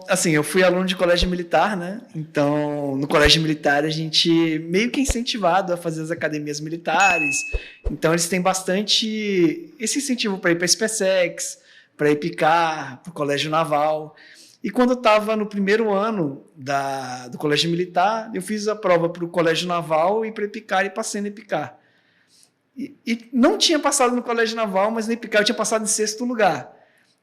assim, eu fui aluno de colégio militar, né? Então, no colégio militar, a gente meio que incentivado a fazer as academias militares. Então, eles têm bastante esse incentivo para ir para a SpaceX, para EPICAR, para o colégio naval. E quando eu estava no primeiro ano do colégio militar, eu fiz a prova para o colégio naval e para EPICAR e passei na EPICAR. E não tinha passado no colégio naval, mas na EPICAR eu tinha passado em 6º lugar,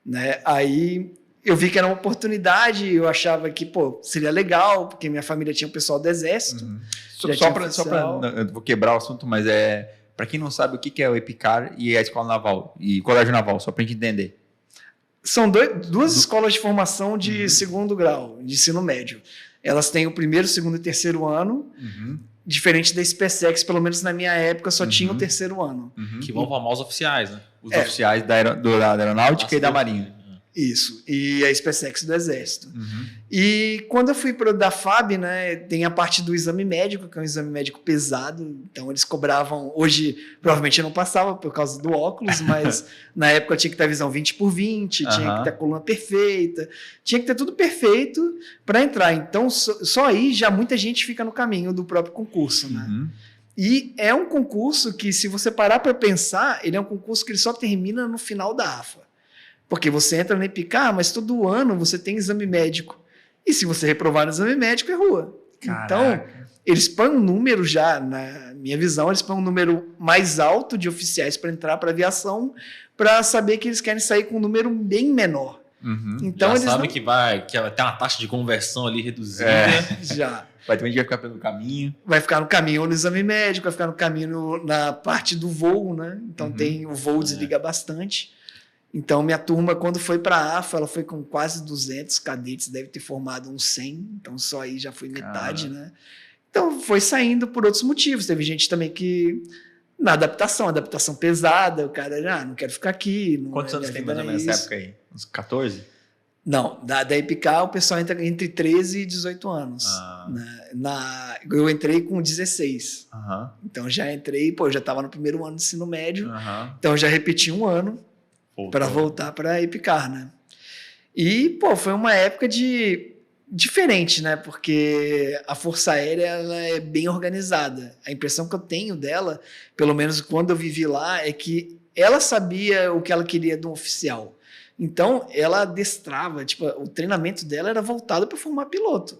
né? Aí eu vi que era uma oportunidade, eu achava que, seria legal, porque minha família tinha um pessoal do Exército. Só para eu vou quebrar o assunto, mas para quem não sabe o que é o EPICAR e a Escola Naval, e Colégio Naval, só para a gente entender. São duas escolas de formação de 2º grau, de ensino médio. Elas têm o 1º, 2º e 3º ano, diferente da SpaceX, pelo menos na minha época, só tinha o 3º ano. Que vão formar os oficiais, né? Os oficiais da Aeronáutica e da Marinha. Isso, e a SpaceX do Exército. E quando eu fui para da FAB, né, tem a parte do exame médico, que é um exame médico pesado, então eles cobravam, hoje provavelmente eu não passava por causa do óculos, mas na época eu tinha que ter a visão 20x20, tinha que ter a coluna perfeita, tinha que ter tudo perfeito para entrar. Então só aí já muita gente fica no caminho do próprio concurso, né? E é um concurso que, se você parar para pensar, ele é um concurso que ele só termina no final da AFA. Porque você entra no EPICAR, mas todo ano você tem exame médico. E se você reprovar no exame médico, é rua. Caraca. Então, eles põem um número já, na minha visão, eles põem um número mais alto de oficiais para entrar para a aviação, para saber que eles querem sair com um número bem menor. Então, já eles sabe que vai ter uma taxa de conversão ali reduzida. Já. Vai ter gente que vai ficar pelo caminho. Vai ficar no caminho ou no exame médico, vai ficar no caminho na parte do voo, né? Então, tem o voo desliga bastante. Então, minha turma, quando foi para a AFA, ela foi com quase 200 cadetes, deve ter formado uns 100, então só aí já foi metade, né? Então, foi saindo por outros motivos. Teve gente também que, na adaptação pesada, o cara, não quero ficar aqui. Quantos anos tem mais ou menos nessa época aí? Uns 14? Não, da EPICAR o pessoal entra entre 13 e 18 anos. Eu entrei com 16. Então, já entrei, eu já estava no primeiro ano de ensino médio, então eu já repeti um ano, para voltar para a EPICAR, né? E, foi uma época diferente, né? Porque a Força Aérea ela é bem organizada. A impressão que eu tenho dela, pelo menos quando eu vivi lá, é que ela sabia o que ela queria de um oficial. Então, ela adestrava, o treinamento dela era voltado para formar piloto.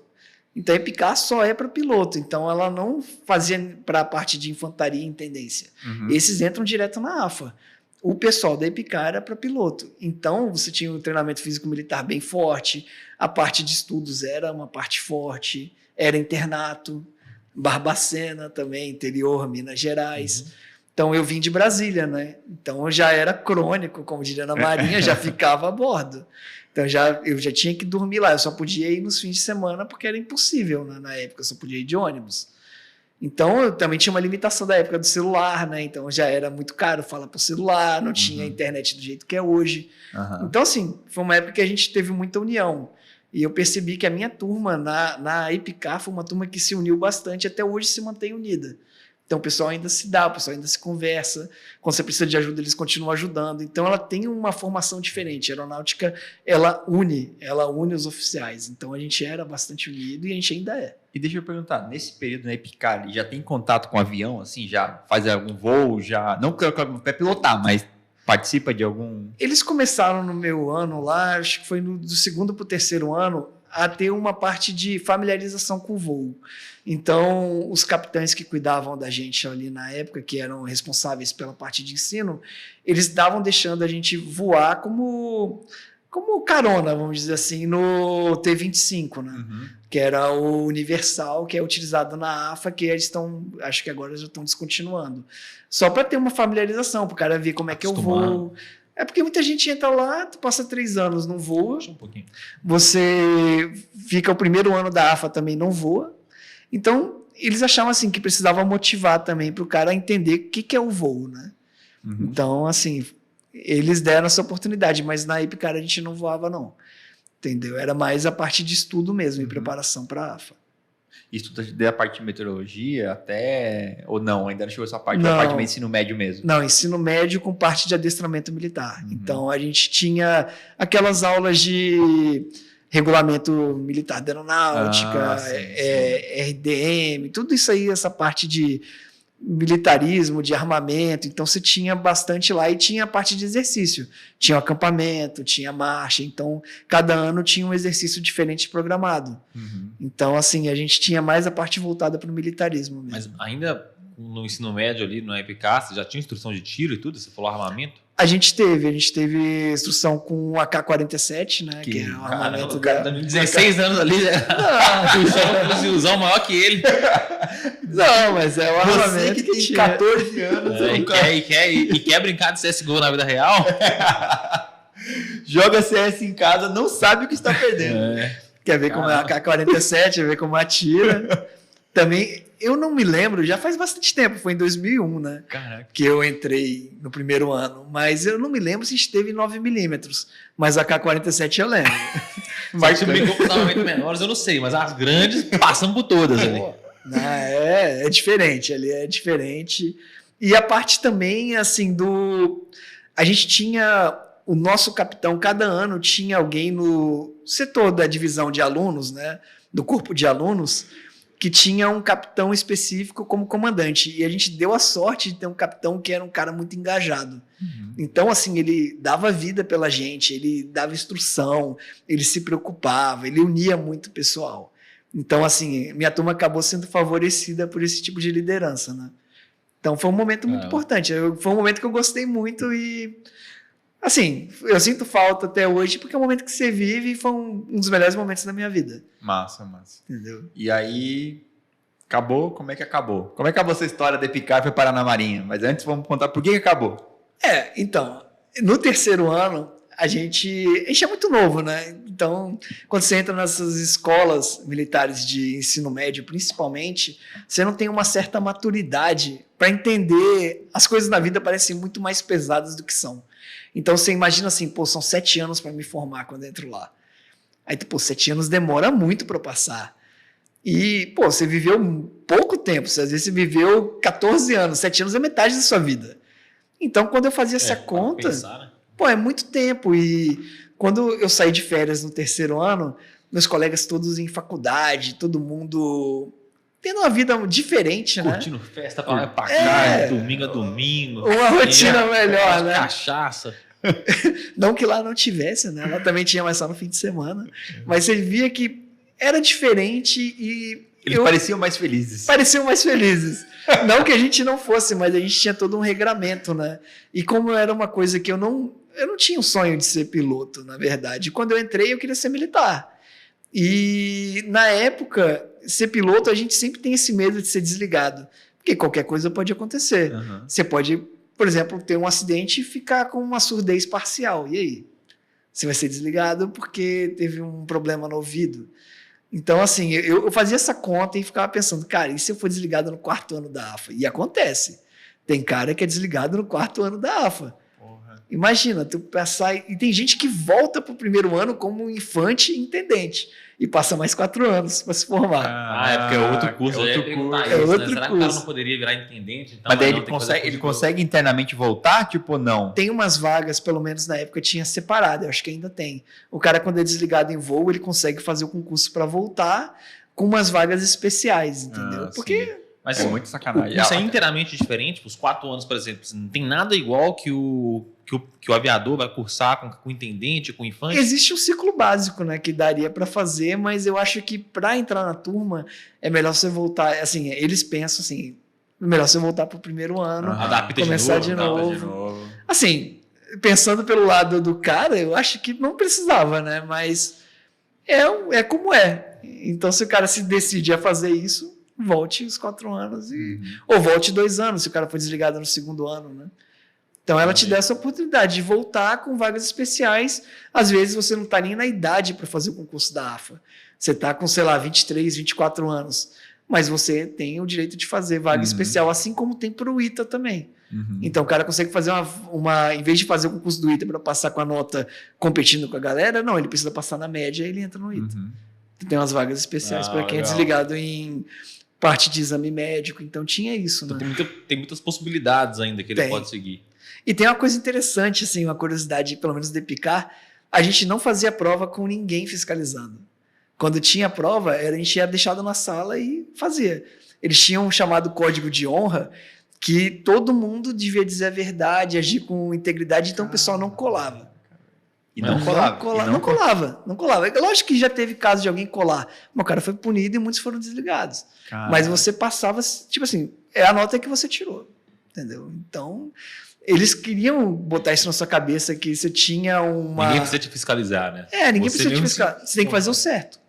Então, a EPICAR só é para piloto. Então, ela não fazia para a parte de infantaria e intendência. Esses entram direto na AFA. O pessoal da EPICAR era para piloto. Então, você tinha um treinamento físico-militar bem forte, a parte de estudos era uma parte forte, era internato, Barbacena também, interior, Minas Gerais. Então, eu vim de Brasília, né? Então, eu já era crônico, como diria na Marinha, já ficava a bordo. Então, eu já tinha que dormir lá. Eu só podia ir nos fins de semana, porque era impossível, né? Na época, eu só podia ir de ônibus. Então, eu também tinha uma limitação da época do celular, né? Então, já era muito caro falar por celular, não tinha internet do jeito que é hoje. Então, assim, foi uma época que a gente teve muita união. E eu percebi que a minha turma na EPICAR foi uma turma que se uniu bastante, até hoje se mantém unida. Então, o pessoal ainda se dá, o pessoal ainda se conversa. Quando você precisa de ajuda, eles continuam ajudando. Então, ela tem uma formação diferente. A aeronáutica, ela une os oficiais. Então, a gente era bastante unido e a gente ainda é. E deixa eu perguntar, nesse período na EPICAR, já tem contato com o avião, assim, já faz algum voo, já não para pilotar, mas participa de algum... Eles começaram no meu ano lá, acho que foi do 2º para o 3º ano, a ter uma parte de familiarização com o voo. Então, os capitães que cuidavam da gente ali na época, que eram responsáveis pela parte de ensino, eles estavam deixando a gente voar como carona, vamos dizer assim, no T-25, né? Que era o universal, que é utilizado na AFA, que eles acho que agora já estão descontinuando. Só para ter uma familiarização, para o cara ver como é que eu vou. É porque muita gente entra lá, tu passa 3 anos, não voa. Um pouquinho. Você fica o primeiro ano da AFA também não voa. Então, eles achavam assim que precisava motivar também para o cara entender o que é o voo, né? Então, assim, eles deram essa oportunidade, mas na EPICAR a gente não voava, não. Entendeu? Era mais a parte de estudo mesmo, em preparação para a AFA. Estuda da parte de meteorologia até... Ou não, ainda não chegou essa parte, da parte de ensino médio mesmo? Não, ensino médio com parte de adestramento militar. Então, a gente tinha aquelas aulas de regulamento militar da aeronáutica, RDM, tudo isso aí, essa parte de militarismo, de armamento. Então você tinha bastante lá e tinha a parte de exercício. Tinha o acampamento, tinha marcha. Então cada ano tinha um exercício diferente programado. Então assim, a gente tinha mais a parte voltada para o militarismo mesmo. Mas ainda no ensino médio ali, no EPK, você já tinha instrução de tiro e tudo? Você falou armamento? A gente teve instrução com o AK-47, né? Que é o armamento o cara tá 16 anos ali, né? Não, um fuzilzão maior que ele. Não, mas é o armamento que tem 14 anos. E quer brincar de CSGO na vida real? Joga CS em casa, não sabe o que está perdendo. Quer ver como é a AK-47, quer ver como atira. Também, eu não me lembro, já faz bastante tempo, foi em 2001, né? Caraca. Que eu entrei no primeiro ano, mas eu não me lembro se esteve em 9mm, mas a AK-47 eu lembro. Mas se brincou com armamentos menores, eu não sei, mas as grandes passam por todas ali. É diferente, ali é diferente. E a parte também, assim, a gente tinha, o nosso capitão, cada ano tinha alguém no setor da divisão de alunos, né? Do corpo de alunos, que tinha um capitão específico como comandante. E a gente deu a sorte de ter um capitão que era um cara muito engajado. Então, assim, ele dava vida pela gente, ele dava instrução, ele se preocupava, ele unia muito o pessoal. Então, assim, minha turma acabou sendo favorecida por esse tipo de liderança, né? Então, foi um momento muito importante. Foi um momento que eu gostei muito e, assim, eu sinto falta até hoje, porque é um momento que você vive e foi um dos melhores momentos da minha vida. Massa. Entendeu? E aí, acabou? Como é que acabou? Como é que acabou essa história de EPK e foi parar na Marinha? Mas antes, vamos contar por que acabou. Então, no terceiro ano, a gente é muito novo, né? Então, quando você entra nessas escolas militares de ensino médio, principalmente, você não tem uma certa maturidade para entender as coisas na vida parecem muito mais pesadas do que são. Então, você imagina assim, são 7 anos para me formar quando eu entro lá. Aí, 7 anos demora muito para passar. E, você viveu pouco tempo. Às vezes você viveu 14 anos, 7 anos é metade da sua vida. Então, quando eu fazia essa conta, pensar, né? É muito tempo. E quando eu saí de férias no terceiro ano, meus colegas todos em faculdade, todo mundo tendo uma vida diferente, curtindo, né? Festa pra lá e pra cá, domingo a domingo. Uma rotina melhor, né? Cachaça. Não que lá não tivesse, né? Lá também tinha, mas só no fim de semana. Mas você via que era diferente e... Eles pareciam mais felizes. Pareciam mais felizes. Não que a gente não fosse, mas a gente tinha todo um regramento, né? E como era uma coisa que eu não tinha um sonho de ser piloto, na verdade. Quando eu entrei, eu queria ser militar. E, na época, ser piloto, a gente sempre tem esse medo de ser desligado. Porque qualquer coisa pode acontecer. Você pode, por exemplo, ter um acidente e ficar com uma surdez parcial. E aí? Você vai ser desligado porque teve um problema no ouvido. Então, assim, eu fazia essa conta e ficava pensando, cara, e se eu for desligado no 4º ano da AFA? E acontece. Tem cara que é desligado no 4º ano da AFA. Porra. Imagina, tu passar... E tem gente que volta pro 1º ano como infante e intendente. E passa mais 4 anos para se formar. É porque é outro curso. Será que o cara não poderia virar intendente? Então, mas daí ele consegue internamente voltar, tipo, ou não? Tem umas vagas, pelo menos na época tinha separado, eu acho que ainda tem. O cara, quando é desligado em voo, ele consegue fazer o concurso para voltar com umas vagas especiais, entendeu? Porque... Mas é muito sacanagem. Isso é inteiramente diferente. Os 4 anos, por exemplo, não tem nada igual que o aviador vai cursar com o intendente, com o infante? Existe um ciclo básico, né, que daria para fazer, mas eu acho que para entrar na turma é melhor você voltar. Assim, eles pensam assim, é melhor você voltar para o 1º ano, começar de novo. Assim, pensando pelo lado do cara, eu acho que não precisava, né? Mas é como é. Então, se o cara se decide a fazer isso, volte os 4 anos ou volte 2 anos, se o cara foi desligado no 2º ano, né? Então, ela te dá essa oportunidade de voltar com vagas especiais. Às vezes, você não está nem na idade para fazer o concurso da AFA. Você está com, 23, 24 anos. Mas você tem o direito de fazer vaga especial, assim como tem para o ITA também. Então, o cara consegue fazer em vez de fazer o concurso do ITA para passar com a nota competindo com a galera, não, ele precisa passar na média e ele entra no ITA. Tem umas vagas especiais para quem é desligado em parte de exame médico. Então, tinha isso. Então, né? tem muitas possibilidades ainda que ele pode seguir. E tem uma coisa interessante, assim, uma curiosidade, pelo menos de EPK, a gente não fazia prova com ninguém fiscalizando. Quando tinha prova, a gente era deixado na sala e fazia. Eles tinham um chamado código de honra, que todo mundo devia dizer a verdade, agir com integridade, então o pessoal não colava. E não colava. Não colava. É lógico que já teve caso de alguém colar, mas o cara foi punido e muitos foram desligados. Caramba. Mas você passava, tipo assim, a nota que você tirou, entendeu? Então, eles queriam botar isso na sua cabeça, que você tinha uma... Ninguém precisa te fiscalizar, né? Ninguém precisa te fiscalizar. Você tem que fazer o certo.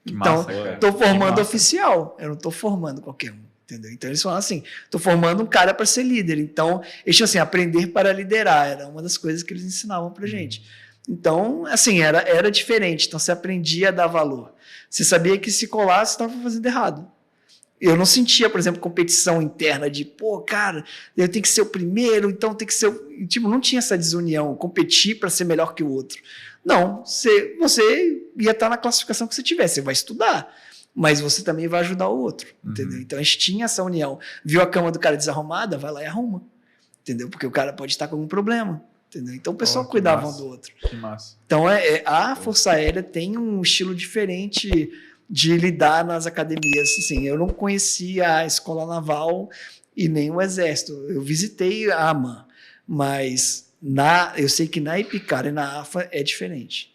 Que então, massa, tô formando oficial, eu não tô formando qualquer um. Entendeu? Então eles falam assim, estou formando um cara para ser líder. Então, eles tinham assim, aprender para liderar, era uma das coisas que eles ensinavam para gente. Então, assim, era diferente. Então, você aprendia a dar valor. Você sabia que se colasse, estava fazendo errado. Eu não sentia, por exemplo, competição interna de, pô, cara, eu tenho que ser o primeiro, então tem que ser... Tipo, não tinha essa desunião, competir para ser melhor que o outro. Não, você ia estar na classificação que você tivesse, você vai estudar, mas você também vai ajudar o outro, entendeu? Então, a gente tinha essa união. Viu a cama do cara desarrumada? Vai lá e arruma, entendeu? Porque o cara pode estar com algum problema, entendeu? Então, o pessoal cuidava um do outro. Que massa. Então, a Força Aérea tem um estilo diferente de lidar nas academias. Assim, eu não conhecia a Escola Naval e nem o Exército. Eu visitei a AMAN, mas eu sei que na EPICAR e na AFA é diferente.